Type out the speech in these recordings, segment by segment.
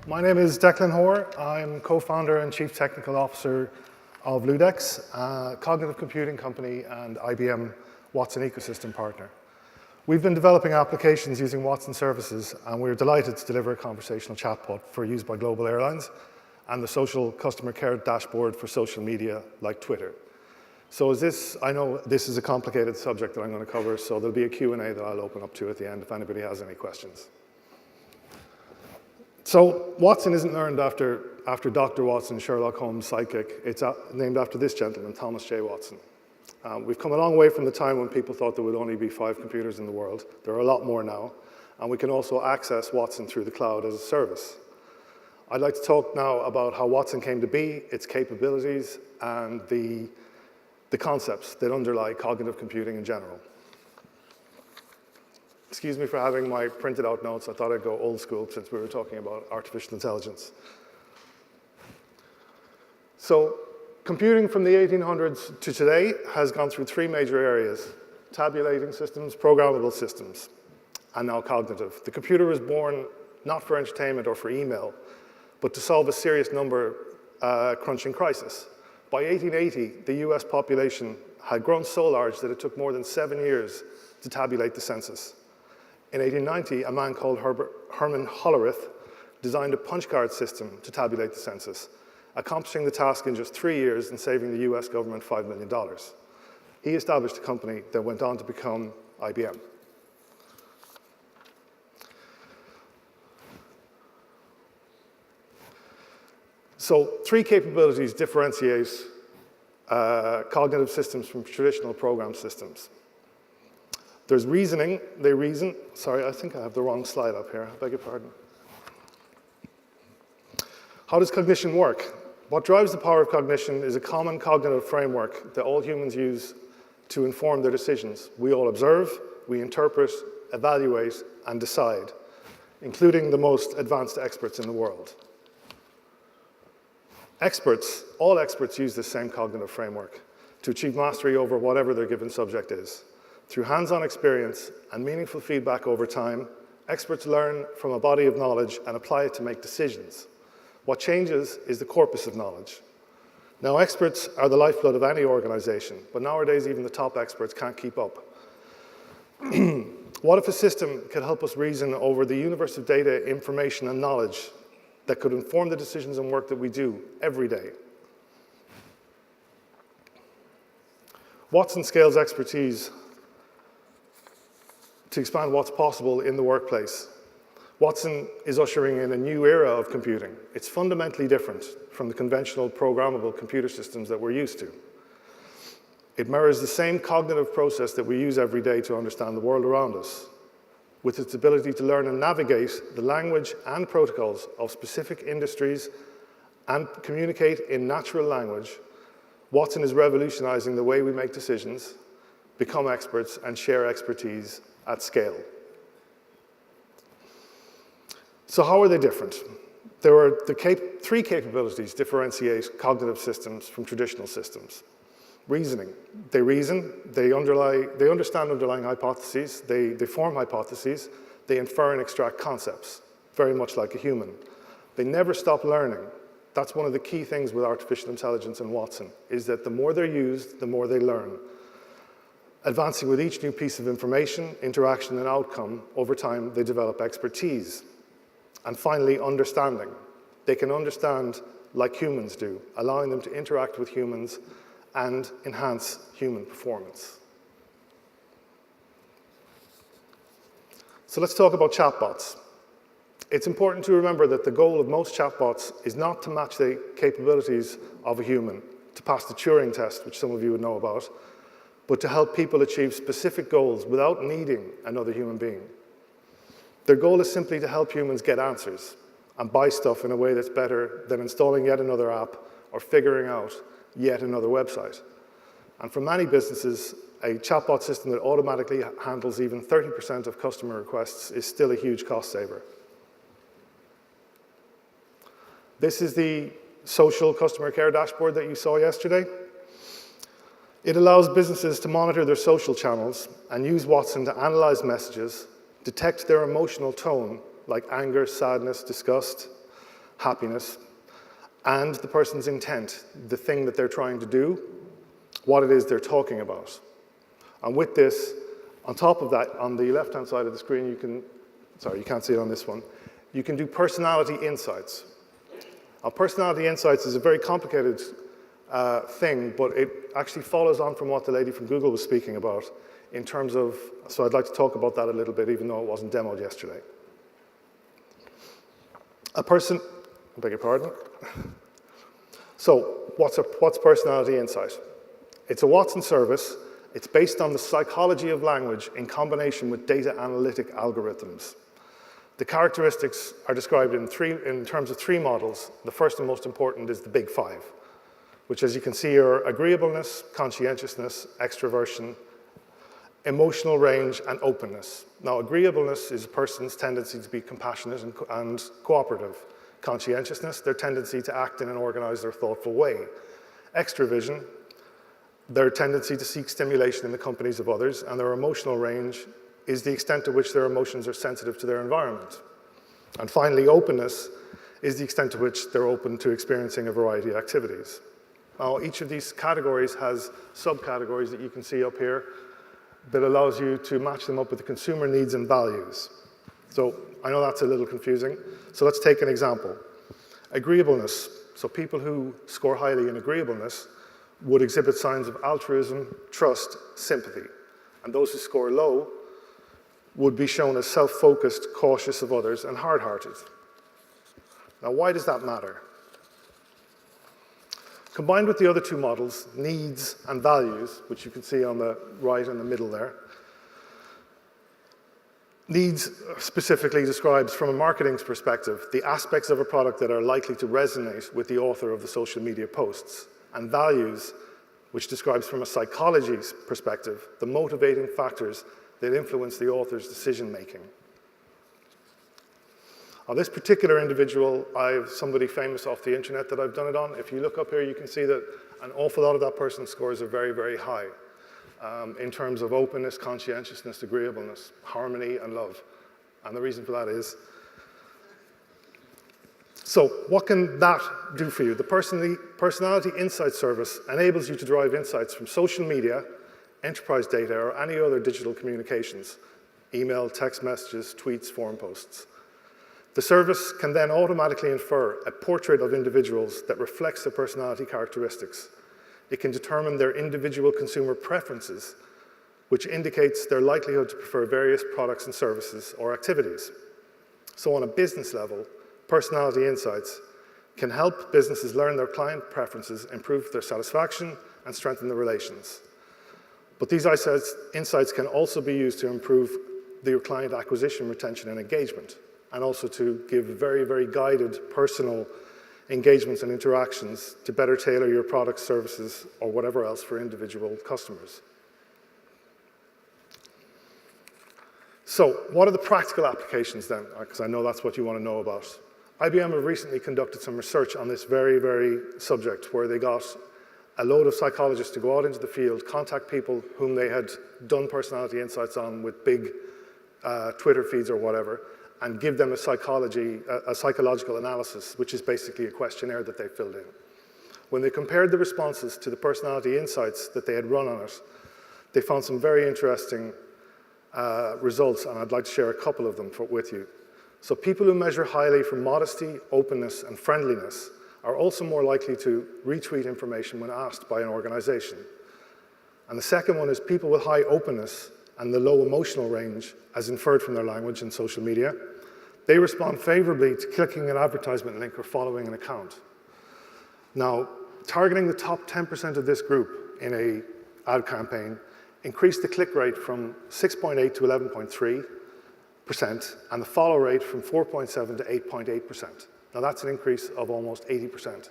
My name is Declan Hoare. I'm co-founder and chief technical officer of Ludex, a cognitive computing company and IBM Watson ecosystem partner. We've been developing applications using Watson services, and we're delighted to deliver a conversational chatbot for use by global airlines and the social customer care dashboard for social media like Twitter. So I know this is a complicated subject that I'm going to cover, so there'll be a Q&A that I'll open up to at the end if anybody has any questions. So Watson isn't named after Dr. Watson, Sherlock Holmes' sidekick. It's named after this gentleman, Thomas J. Watson. We've come a long way from the time when people thought there would only be 5 computers in the world. There are a lot more now, and we can also access Watson through the cloud as a service. I'd like to talk now about how Watson came to be, its capabilities, and the concepts that underlie cognitive computing in general. Excuse me for having my printed out notes. I thought I'd go old school since we were talking about artificial intelligence. So computing from the 1800s to today has gone through 3 major areas: tabulating systems, programmable systems, and now cognitive. The computer was born not for entertainment or for email, but to solve a serious number crunching crisis. By 1880, the US population had grown so large that it took more than 7 years to tabulate the census. In 1890, a man called Herman Hollerith designed a punch card system to tabulate the census, accomplishing the task in just 3 years and saving the US government $5 million. He established a company that went on to become IBM. So 3 capabilities differentiate cognitive systems from traditional program systems. There's reasoning, they reason. Sorry, I think I have the wrong slide up here, I beg your pardon. How does cognition work? What drives the power of cognition is a common cognitive framework that all humans use to inform their decisions. We all observe, we interpret, evaluate, and decide, including the most advanced experts in the world. All experts use this same cognitive framework to achieve mastery over whatever their given subject is. Through hands-on experience and meaningful feedback over time, experts learn from a body of knowledge and apply it to make decisions. What changes is the corpus of knowledge. Now, experts are the lifeblood of any organization, but nowadays even the top experts can't keep up. What if a system could help us reason over the universe of data, information, and knowledge that could inform the decisions and work that we do every day? Watson scales expertise to expand what's possible in the workplace. Watson is ushering in a new era of computing. It's fundamentally different from the conventional programmable computer systems that we're used to. It mirrors the same cognitive process that we use every day to understand the world around us. With its ability to learn and navigate the language and protocols of specific industries and communicate in natural language, Watson is revolutionizing the way we make decisions, become experts, and share expertise at scale. So how are they different? There are 3 capabilities differentiate cognitive systems from traditional systems. Reasoning. They reason, they understand underlying hypotheses, they form hypotheses, they infer and extract concepts, very much like a human. They never stop learning. That's one of the key things with artificial intelligence and Watson, is that the more they're used, the more they learn. Advancing with each new piece of information, interaction, and outcome, over time, they develop expertise. And finally, understanding. They can understand like humans do, allowing them to interact with humans and enhance human performance. So let's talk about chatbots. It's important to remember that the goal of most chatbots is not to match the capabilities of a human, to pass the Turing test, which some of you would know about, but to help people achieve specific goals without needing another human being. Their goal is simply to help humans get answers and buy stuff in a way that's better than installing yet another app or figuring out yet another website. And for many businesses, a chatbot system that automatically handles even 30% of customer requests is still a huge cost saver. This is the social customer care dashboard that you saw yesterday. It allows businesses to monitor their social channels and use Watson to analyze messages, detect their emotional tone, like anger, sadness, disgust, happiness, and the person's intent, the thing that they're trying to do, what it is they're talking about. And with this, on top of that, on the left-hand side of the screen, you can, sorry, you can't see it on this one, you can do personality insights. Now, personality insights is a very complicated thing, but it actually follows on from what the lady from Google was speaking about in terms of, so I'd like to talk about that a little bit, even though it wasn't demoed yesterday. A person, I beg your pardon. So, what's personality insight? It's a Watson service. It's based on the psychology of language in combination with data analytic algorithms. The characteristics are described in terms of three models. The first and most important is the big five, which, as you can see, are agreeableness, conscientiousness, extroversion, emotional range, and openness. Now, agreeableness is a person's tendency to be compassionate and cooperative. Conscientiousness, their tendency to act in an organized or thoughtful way. Extroversion, their tendency to seek stimulation in the companies of others, and their emotional range is the extent to which their emotions are sensitive to their environment. And finally, openness is the extent to which they're open to experiencing a variety of activities. Now, each of these categories has subcategories that you can see up here that allows you to match them up with the consumer needs and values. So I know that's a little confusing. So let's take an example. Agreeableness. So people who score highly in agreeableness would exhibit signs of altruism, trust, sympathy. And those who score low would be shown as self-focused, cautious of others, and hard-hearted. Now, why does that matter? Combined with the other two models, needs and values, which you can see on the right and the middle there, needs specifically describes, from a marketing's perspective, the aspects of a product that are likely to resonate with the author of the social media posts, and values, which describes, from a psychology's perspective, the motivating factors that influence the author's decision-making. Now, this particular individual, I have somebody famous off the internet that I've done it on. If you look up here, you can see that an awful lot of that person's scores are very, very high in terms of openness, conscientiousness, agreeableness, harmony, and love. And the reason for that is, so what can that do for you? The Personality Insight Service enables you to derive insights from social media, enterprise data, or any other digital communications, email, text messages, tweets, forum posts. The service can then automatically infer a portrait of individuals that reflects their personality characteristics. It can determine their individual consumer preferences, which indicates their likelihood to prefer various products and services or activities. So on a business level, Personality Insights can help businesses learn their client preferences, improve their satisfaction, and strengthen the relations. But these insights can also be used to improve your client acquisition, retention, and engagement, and also to give very, very guided personal engagements and interactions to better tailor your products, services, or whatever else for individual customers. So what are the practical applications then? Because I know that's what you want to know about. IBM have recently conducted some research on this very, very subject, where they got a load of psychologists to go out into the field, contact people whom they had done personality insights on with big Twitter feeds or whatever, and give them a psychological analysis, which is basically a questionnaire that they filled in. When they compared the responses to the personality insights that they had run on it, they found some very interesting results, and I'd like to share a couple of them with you. So people who measure highly for modesty, openness, and friendliness are also more likely to retweet information when asked by an organization. And the second one is people with high openness and the low emotional range, as inferred from their language and social media, they respond favorably to clicking an advertisement link or following an account. Now, targeting the top 10% of this group in an ad campaign increased the click rate from 6.8 to 11.3%, and the follow rate from 4.7 to 8.8%. Now, that's an increase of almost 80%,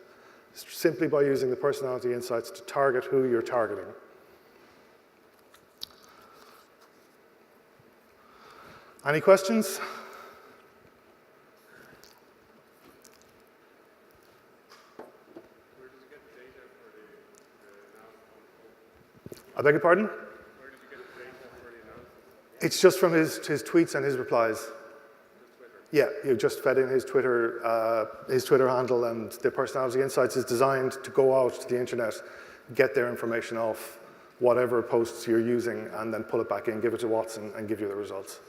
simply by using the personality insights to target who you're targeting. Any questions? Where did you get the data for the analysis? I beg your pardon? Where did you get the data for the analysis? It's just from his tweets and his replies. Twitter. Yeah, you just fed in his Twitter handle, and the personality insights is designed to go out to the internet, get their information off whatever posts you're using, and then pull it back in, give it to Watson, and give you the results.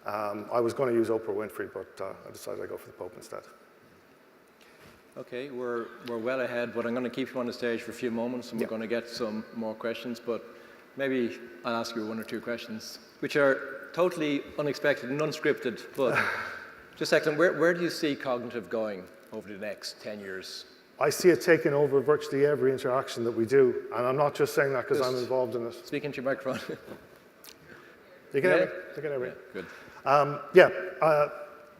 I was going to use Oprah Winfrey, but I decided I'd go for the Pope instead. Okay, we're well ahead, but I'm going to keep you on the stage for a few moments, and we're going to get some more questions, but maybe I'll ask you one or two questions, which are totally unexpected and unscripted, but just Declan, where do you see cognitive going over the next 10 years? I see it taking over virtually every interaction that we do, and I'm not just saying that because I'm involved in it. Speak into your microphone. You can hear me? You can hear me? Yeah, good.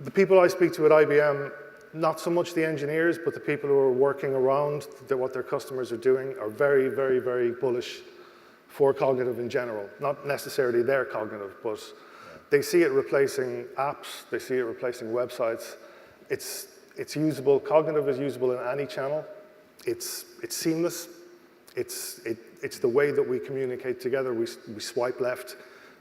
The people I speak to at IBM, not so much the engineers, but the people who are working around what their customers are doing are very, very, very bullish for cognitive in general. Not necessarily their cognitive, but they see it replacing apps, they see it replacing websites. It's usable, cognitive is usable in any channel. It's seamless. It's the way that we communicate together. We swipe left,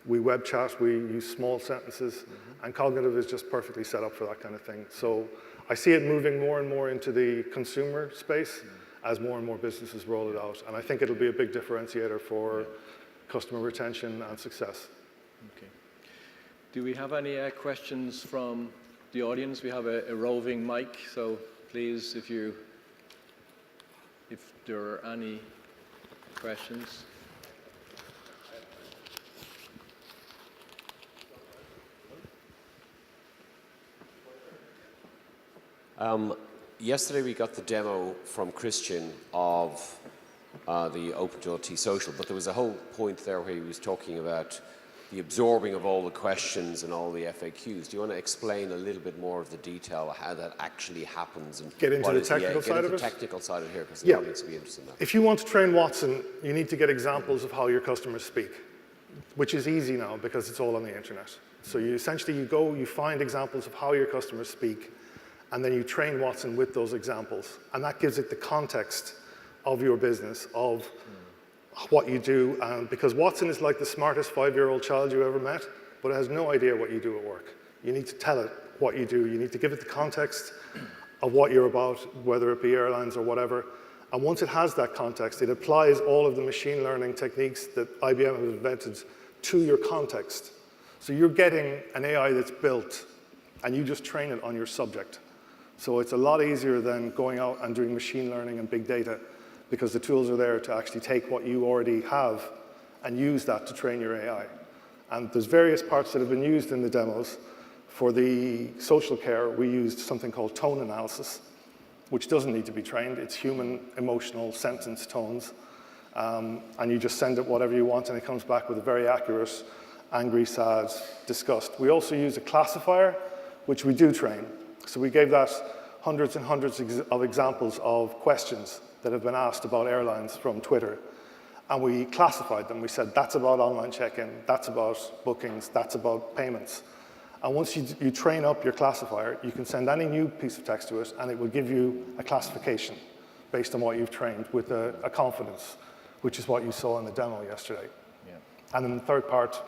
we web chat, we use small sentences, and cognitive is just perfectly set up for that kind of thing. So I see it moving more and more into the consumer space as more and more businesses roll it out. And I think it'll be a big differentiator for customer retention and success. Okay. Do we have any questions from the audience? We have a roving mic, so please, if there are any questions. Yesterday we got the demo from Christian of the OpenJT social, but there was a whole point there where he was talking about the absorbing of all the questions and all the FAQs. Do you want to explain a little bit more of the detail of how that actually happens? And get into the technical side of it? Get into the technical side of it here, because the audience will be interested in that. If you want to train Watson, you need to get examples of how your customers speak, which is easy now because it's all on the internet. So you find examples of how your customers speak, and then you train Watson with those examples. And that gives it the context of your business, of what you do, because Watson is like the smartest 5-year-old child you ever met, but it has no idea what you do at work. You need to tell it what you do. You need to give it the context of what you're about, whether it be airlines or whatever. And once it has that context, it applies all of the machine learning techniques that IBM has invented to your context. So you're getting an AI that's built, and you just train it on your subject. So it's a lot easier than going out and doing machine learning and big data, because the tools are there to actually take what you already have and use that to train your AI. And there's various parts that have been used in the demos. For the social care, we used something called tone analysis, which doesn't need to be trained. It's human emotional sentence tones. And you just send it whatever you want, and it comes back with a very accurate angry, sad, disgust. We also use a classifier, which we do train. So we gave that hundreds and hundreds of examples of questions that have been asked about airlines from Twitter. And we classified them. We said, that's about online check-in, that's about bookings, that's about payments. And once you train up your classifier, you can send any new piece of text to it, and it will give you a classification based on what you've trained with a confidence, which is what you saw in the demo yesterday. Yeah. And then the third part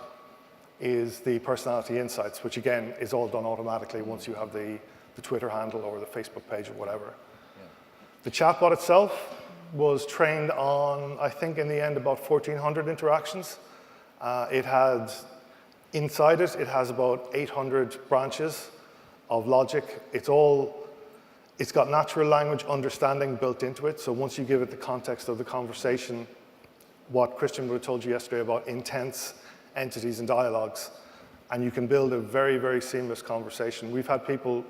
is the personality insights, which again is all done automatically once you have the Twitter handle or the Facebook page or whatever. The chatbot itself was trained on, I think in the end, about 1,400 interactions. Inside it has about 800 branches of logic. It's got natural language understanding built into it. So once you give it the context of the conversation, what Christian would have told you yesterday about intents, entities, and dialogues, and you can build a very, very seamless conversation. We've had people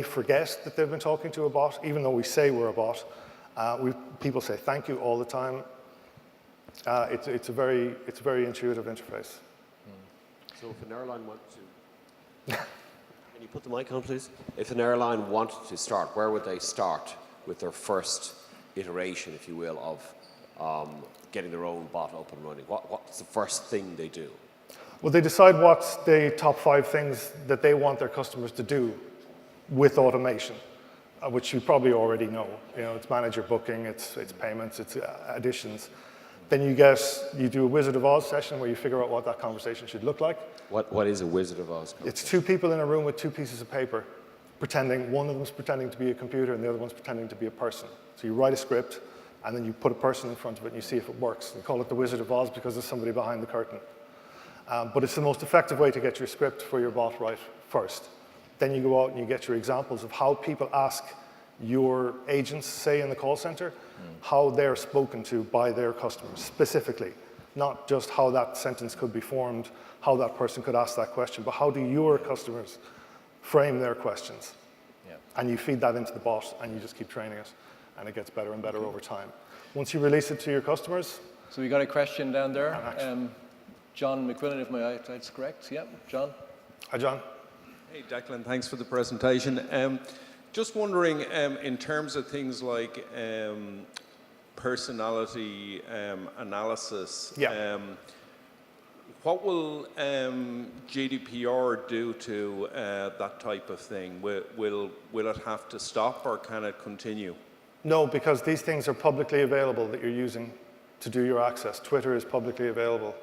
forget that they've been talking to a bot, even though we say we're a bot. People say thank you all the time. It's a very intuitive interface. So if an airline wanted to, can you put the mic on, please? If an airline wanted to start, where would they start with their first iteration, if you will, of getting their own bot up and running? What's the first thing they do? Well, they decide what's the top 5 things that they want their customers to do with automation, which you probably already know. You know, it's manager booking, it's payments, it's additions. Then you do a Wizard of Oz session where you figure out what that conversation should look like. What is a Wizard of Oz? It's two people in a room with two pieces of paper, one of them's pretending to be a computer and the other one's pretending to be a person. So you write a script, and then you put a person in front of it and you see if it works. We call it the Wizard of Oz because there's somebody behind the curtain. But it's the most effective way to get your script for your bot right first. Then you go out and you get your examples of how people ask your agents, say in the call center, how they're spoken to by their customers specifically. Not just how that sentence could be formed, how that person could ask that question, but how do your customers frame their questions? Yeah. And you feed that into the bot and you just keep training it, and it gets better and better over time. Once you release it to your customers. So we got a question down there. John McQuillan, if my eyesight's correct. Yeah, John. Hi, John. Hey, Declan, thanks for the presentation. Just wondering, in terms of things like personality analysis, Yeah. what will GDPR do to that type of thing? Will it have to stop or can it continue? No, because these things are publicly available that you're using to do your access. Twitter is publicly available.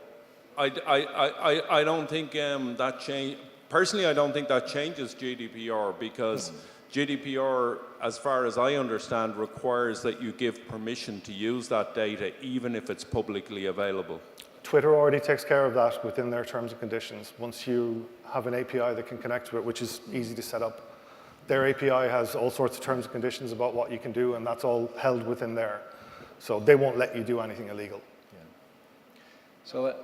I don't think that change. Personally, I don't think that changes GDPR because GDPR, as far as I understand, requires that you give permission to use that data even if it's publicly available. Twitter already takes care of that within their terms and conditions. Once you have an API that can connect to it, which is easy to set up, their API has all sorts of terms and conditions about what you can do, and that's all held within there. So they won't let you do anything illegal. Yeah. So.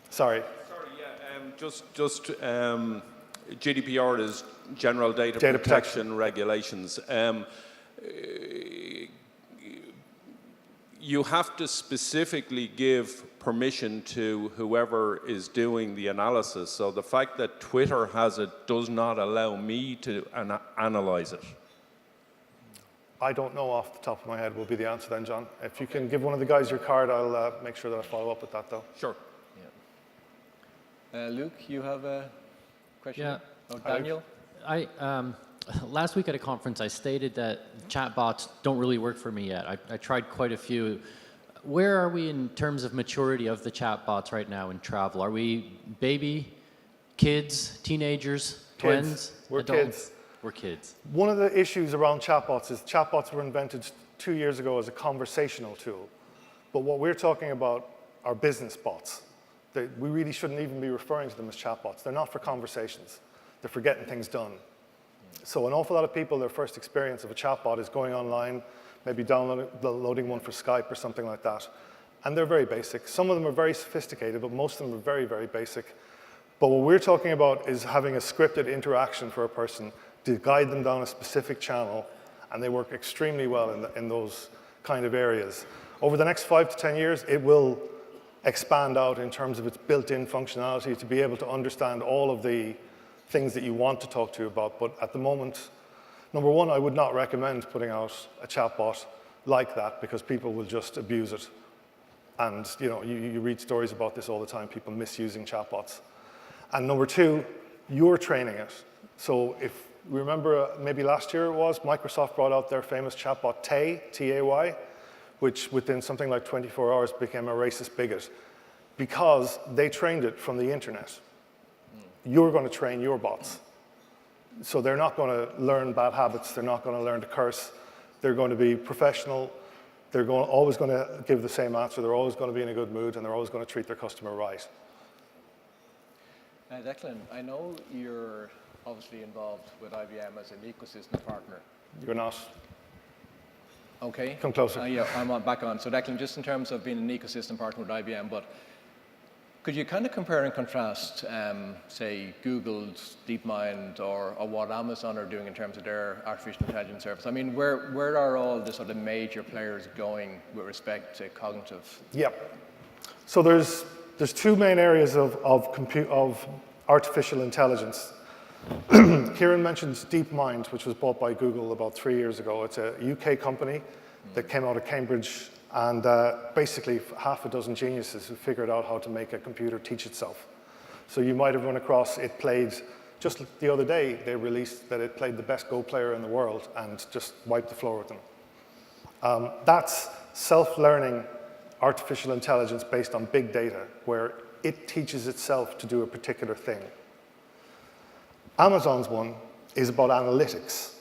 Sorry. Sorry, yeah. GDPR is General Data Protection Regulations. You have to specifically give permission to whoever is doing the analysis. So the fact that Twitter has it does not allow me to analyze it. I don't know off the top of my head will be the answer then, John. If you can give one of the guys your card, I'll make sure that I follow up with that, though. Sure. Luke, you have a question? Yeah. Oh, Daniel? Last week at a conference, I stated that chatbots don't really work for me yet. I tried quite a few. Where are we in terms of maturity of the chatbots right now in travel? Are we baby, kids, teenagers, twins, We're adults? kids. We're kids. One of the issues around chatbots is chatbots were invented 2 years ago as a conversational tool. But what we're talking about are business bots. We really shouldn't even be referring to them as chatbots. They're not for conversations. They're for getting things done. So an awful lot of people, their first experience of a chatbot is going online, maybe downloading one for Skype or something like that. And they're very basic. Some of them are very sophisticated, but most of them are very, very basic. But what we're talking about is having a scripted interaction for a person to guide them down a specific channel, and they work extremely well in those kind of areas. Over the next 5 to 10 years, it will expand out in terms of its built-in functionality to be able to understand all of the things that you want to talk to about. But at the moment, number one, I would not recommend putting out a chatbot like that because people will just abuse it. And you read stories about this all the time, people misusing chatbots. And number two, you're training it. So if we remember, maybe last year it was, Microsoft brought out their famous chatbot Tay, T-A-Y, which within something like 24 hours became a racist bigot because they trained it from the internet. You're going to train your bots. So they're not going to learn bad habits. They're not going to learn to curse. They're going to be professional. They're always going to give the same answer. They're always going to be in a good mood, and they're always going to treat their customer right. Declan, I know you're obviously involved with IBM as an ecosystem partner. You're not. Okay. Come closer. Yeah, I'm back on. So Declan, just in terms of being an ecosystem partner with IBM, but could you kind of compare and contrast, say, Google's DeepMind or what Amazon are doing in terms of their artificial intelligence service? I mean, where are all the sort of major players going with respect to cognitive? Yeah. So there's two main areas of artificial intelligence. Kieran mentioned DeepMind, which was bought by Google about 3 years ago. It's a UK company that came out of Cambridge, and basically half a dozen geniuses who figured out how to make a computer teach itself. So you might have run across, it played, just the other day, they released that it played the best Go player in the world and just wiped the floor with them. That's self-learning artificial intelligence based on big data, where it teaches itself to do a particular thing. Amazon's one is about analytics.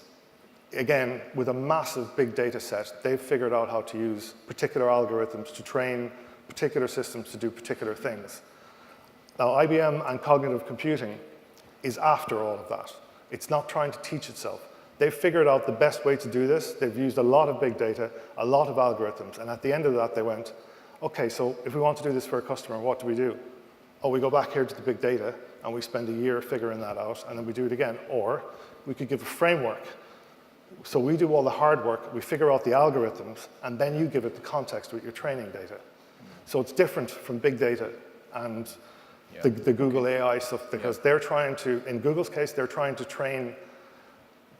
Again, with a massive big data set, they've figured out how to use particular algorithms to train particular systems to do particular things. Now, IBM and cognitive computing is after all of that. It's not trying to teach itself. They've figured out the best way to do this. They've used a lot of big data, a lot of algorithms, and at the end of that, they went, okay, so if we want to do this for a customer, what do? Oh, we go back here to the big data, and we spend a year figuring that out, and then we do it again. Or we could give a framework. So we do all the hard work, we figure out the algorithms, and then you give it the context with your training data. So it's different from big data and the Google AI stuff, because they're trying to, in Google's case, they're trying to train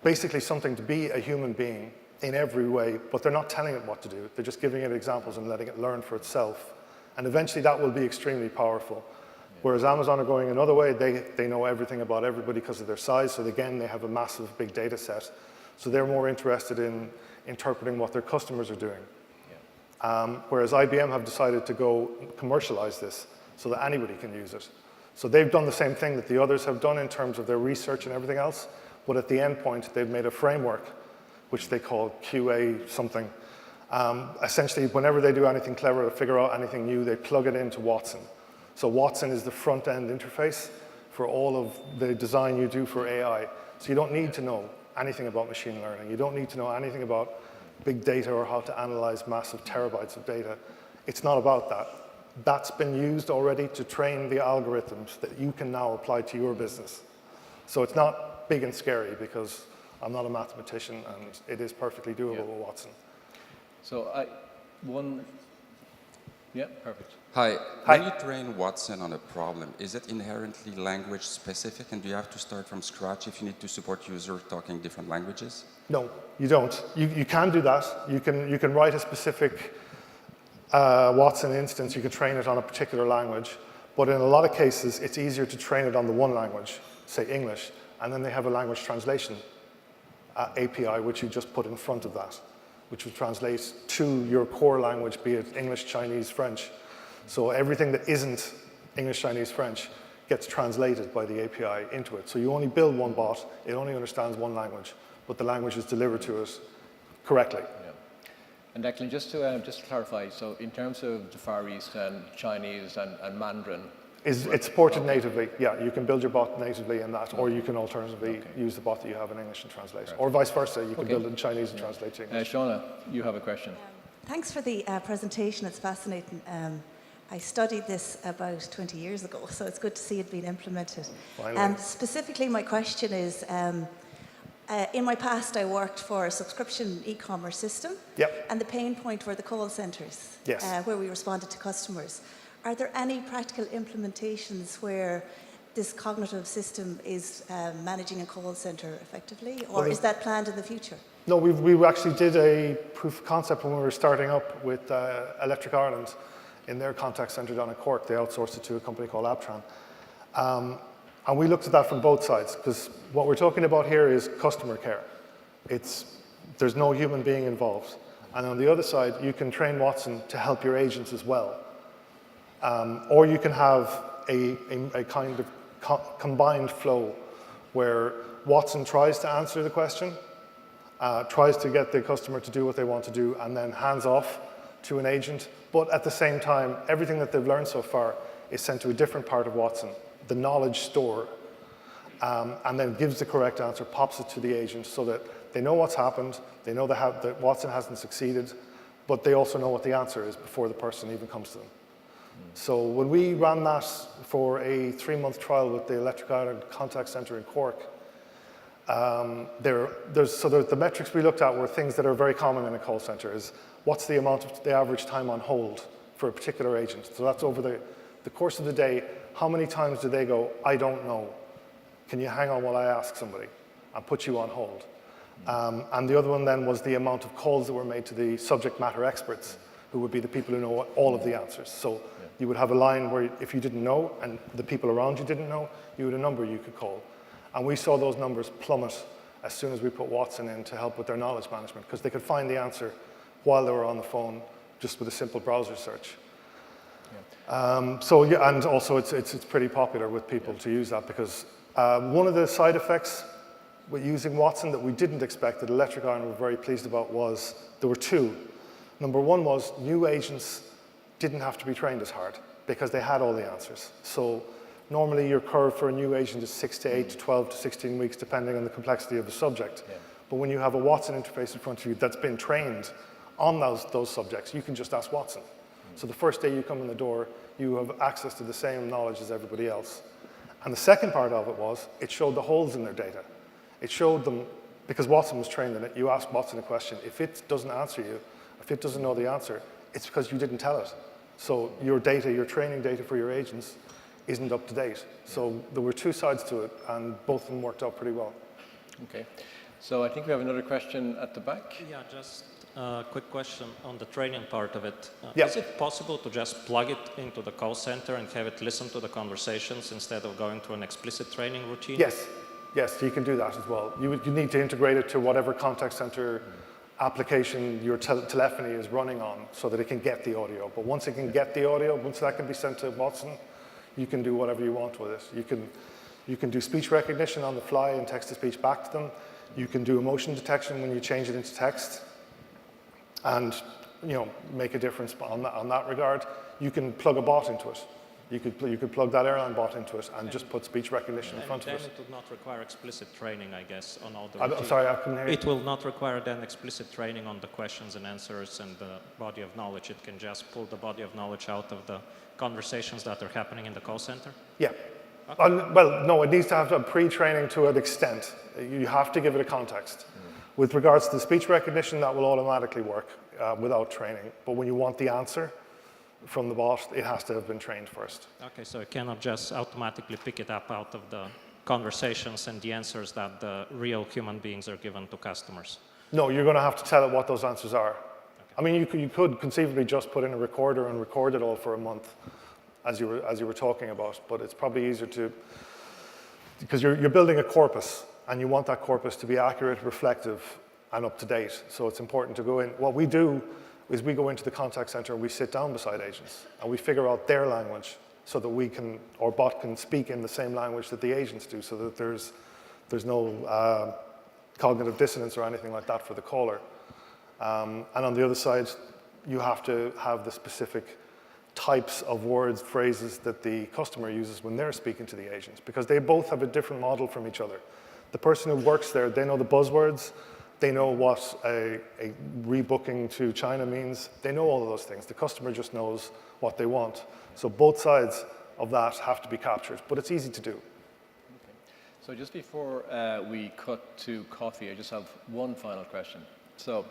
basically something to be a human being in every way, but they're not telling it what to do. They're just giving it examples and letting it learn for itself. And eventually that will be extremely powerful. Whereas Amazon are going another way, they know everything about everybody because of their size, so again, they have a massive big data set. So they're more interested in interpreting what their customers are doing. Whereas IBM have decided to go commercialize this so that anybody can use it. So they've done the same thing that the others have done in terms of their research and everything else, but at the end point, they've made a framework, which they call QA something. Essentially, whenever they do anything clever or figure out anything new, they plug it into Watson. So Watson is the front-end interface for all of the design you do for AI. So you don't need to know anything about machine learning. You don't need to know anything about big data or how to analyze massive terabytes of data. It's not about that. That's been used already to train the algorithms that you can now apply to your business. So it's not big and scary because I'm not a mathematician and it is perfectly doable with Watson. So perfect. Hi. When you train Watson on a problem, is it inherently language specific, and do you have to start from scratch if you need to support users talking different languages? No, you don't. You can do that. You can write a specific Watson instance. You can train it on a particular language. But in a lot of cases, it's easier to train it on the one language, say English, and then they have a language translation API, which you just put in front of that, which will translate to your core language, be it English, Chinese, French. So everything that isn't English, Chinese, French gets translated by the API into it. So you only build one bot, it only understands one language, but the language is delivered to it correctly. Yeah. And Declan, just to clarify, so in terms of the Far East and Chinese and Mandarin, It's supported natively, yeah. You can build your bot natively in that, or you can alternatively use the bot that you have in English and translate. Or vice versa, you can build it in Chinese and translate to English. Shauna, you have a question. Thanks for the presentation, it's fascinating. I studied this about 20 years ago, so it's good to see it being implemented. Specifically, my question is, in my past, I worked for a subscription e-commerce system, and the pain point were the call centres, where we responded to customers. Are there any practical implementations where this cognitive system is managing a call centre effectively, or is that planned in the future? No, we actually did a proof of concept when we were starting up with Electric Ireland in their contact centre down in Cork. They outsourced it to a company called Abtran. And we looked at that from both sides, because what we're talking about here is customer care. There's no human being involved. And on the other side, you can train Watson to help your agents as well. Or you can have a kind of combined flow where Watson tries to answer the question, tries to get the customer to do what they want to do, and then hands off to an agent. But at the same time, everything that they've learned so far is sent to a different part of Watson, the knowledge store, and then gives the correct answer, pops it to the agent so that they know what's happened, they know that Watson hasn't succeeded, but they also know what the answer is before the person even comes to them. So when we ran that for a 3-month trial with the Electric Ireland Contact Centre in Cork, the metrics we looked at were things that are very common in a call centre, is what's the average time on hold for a particular agent. So that's over the course of the day, how many times do they go, I don't know, can you hang on while I ask somebody, and put you on hold. And the other one then was the amount of calls that were made to the subject matter experts, who would be the people who know all of the answers. So you would have a line where if you didn't know and the people around you didn't know, you had a number you could call. And we saw those numbers plummet as soon as we put Watson in to help with their knowledge management, because they could find the answer while they were on the phone, just with a simple browser search. So yeah, and also it's pretty popular with people to use that because one of the side effects with using Watson that we didn't expect that Electric Iron were very pleased about was there were two. Number one was new agents didn't have to be trained as hard because they had all the answers. So normally your curve for a new agent is 6 to 8 to 12 to 16 weeks depending on the complexity of the subject. Yeah. But when you have a Watson interface in front of you that's been trained on those subjects, you can just ask Watson. So the first day you come in the door, you have access to the same knowledge as everybody else. And the second part of it was, it showed the holes in their data. It showed them, because Watson was trained in it, you ask Watson a question, if it doesn't answer you, if it doesn't know the answer, it's because you didn't tell it. So your data, your training data for your agents isn't up to date. So there were two sides to it, and both of them worked out pretty well. Okay. So I think we have another question at the back. Yeah, just a quick question on the training part of it. Yeah. Is it possible to just plug it into the call center and have it listen to the conversations instead of going to an explicit training routine? Yes, yes, you can do that as well. You need to integrate it to whatever contact center application your telephony is running on so that it can get the audio. But once it can get the audio, once that can be sent to Watson, you can do whatever you want with it. You can do speech recognition on the fly and text-to-speech back to them. You can do emotion detection when you change it into text and make a difference on that regard. You can plug a bot into it. You could plug that airline bot into it and just put speech recognition in front of it. And then it would not require explicit training, I guess, on all the I'm sorry, I couldn't hear you. It will not require then explicit training on the questions and answers and the body of knowledge. It can just pull the body of knowledge out of the conversations that are happening in the call center? Yeah. Okay. Well, no, it needs to have a pre-training to an extent. You have to give it a context. With regards to the speech recognition, that will automatically work without training. But when you want the answer from the bot, it has to have been trained first. Okay, so it cannot just automatically pick it up out of the conversations and the answers that the real human beings are given to customers. No, you're going to have to tell it what those answers are. Okay. I mean, you could conceivably just put in a recorder and record it all for a month, as you were talking about. But it's probably easier to, because you're building a corpus, and you want that corpus to be accurate, reflective, and up to date. So it's important to go in. What we do is we go into the contact center and we sit down beside agents, and we figure out their language so that our bot can speak in the same language that the agents do, so that there's no cognitive dissonance or anything like that for the caller. And on the other side, you have to have the specific types of words, phrases that the customer uses when they're speaking to the agents, because they both have a different model from each other. The person who works there, they know the buzzwords, they know what a rebooking to China means, they know all of those things. The customer just knows what they want. So both sides of that have to be captured, but it's easy to do. Okay. So just before we cut to coffee, I just have one final question. So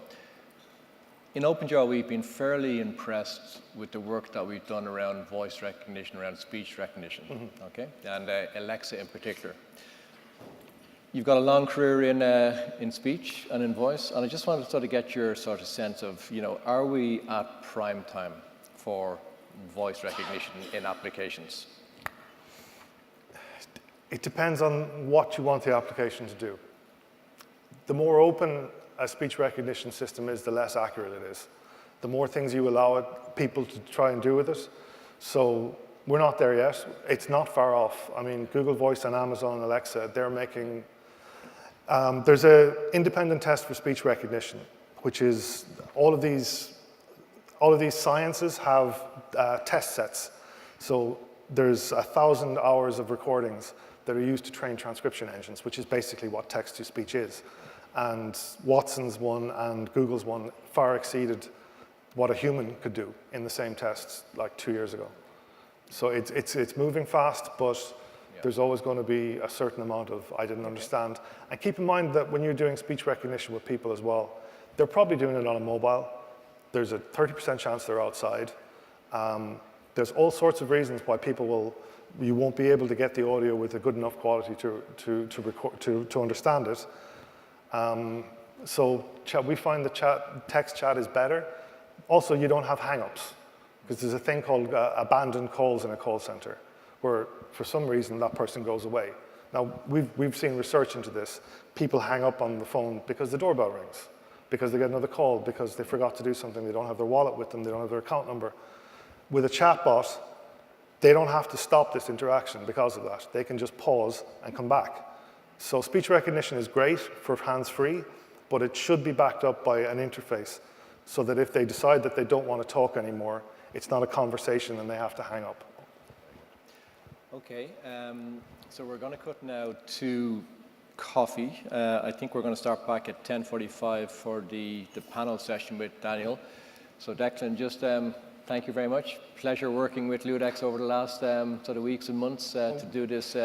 in OpenJaw, we've been fairly impressed with the work that we've done around voice recognition, around speech recognition, okay? And Alexa in particular. You've got a long career in speech and in voice, and I just wanted to sort of get your sort of sense of, are we at prime time for voice recognition in applications? It depends on what you want the application to do. The more open a speech recognition system is, the less accurate it is. The more things you allow people to try and do with it. So we're not there yet. It's not far off. I mean, Google Voice and Amazon Alexa, they're making... there's an independent test for speech recognition, which is all of these sciences have test sets. So there's 1,000 hours of recordings that are used to train transcription engines, which is basically what text-to-speech is. And Watson's one and Google's one far exceeded what a human could do in the same tests like 2 years ago. So it's moving fast, but there's always going to be a certain amount of I didn't understand. And keep in mind that when you're doing speech recognition with people as well, they're probably doing it on a mobile. There's a 30% chance they're outside. There's all sorts of reasons why you won't be able to get the audio with a good enough quality to understand it. So we find that text chat is better. Also, you don't have hang-ups, because there's a thing called abandoned calls in a call center, where for some reason that person goes away. Now, we've seen research into this. People hang up on the phone because the doorbell rings. because they get another call because they forgot to do something, they don't have their wallet with them, they don't have their account number. With a chatbot, they don't have to stop this interaction because of that. They can just pause and come back. So speech recognition is great for hands-free, but it should be backed up by an interface so that if they decide that they don't want to talk anymore, it's not a conversation and they have to hang up. Okay, so we're going to cut now to coffee. I think we're going to start back at 10:45 for the panel session with Daniel. So Declan, just thank you very much. Pleasure working with Ludex over the last sort of weeks and months to do this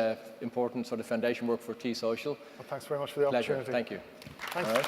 important sort of foundation work for T-Social. Well, thanks very much for the Pleasure. opportunity. Thank you. Thanks. All right.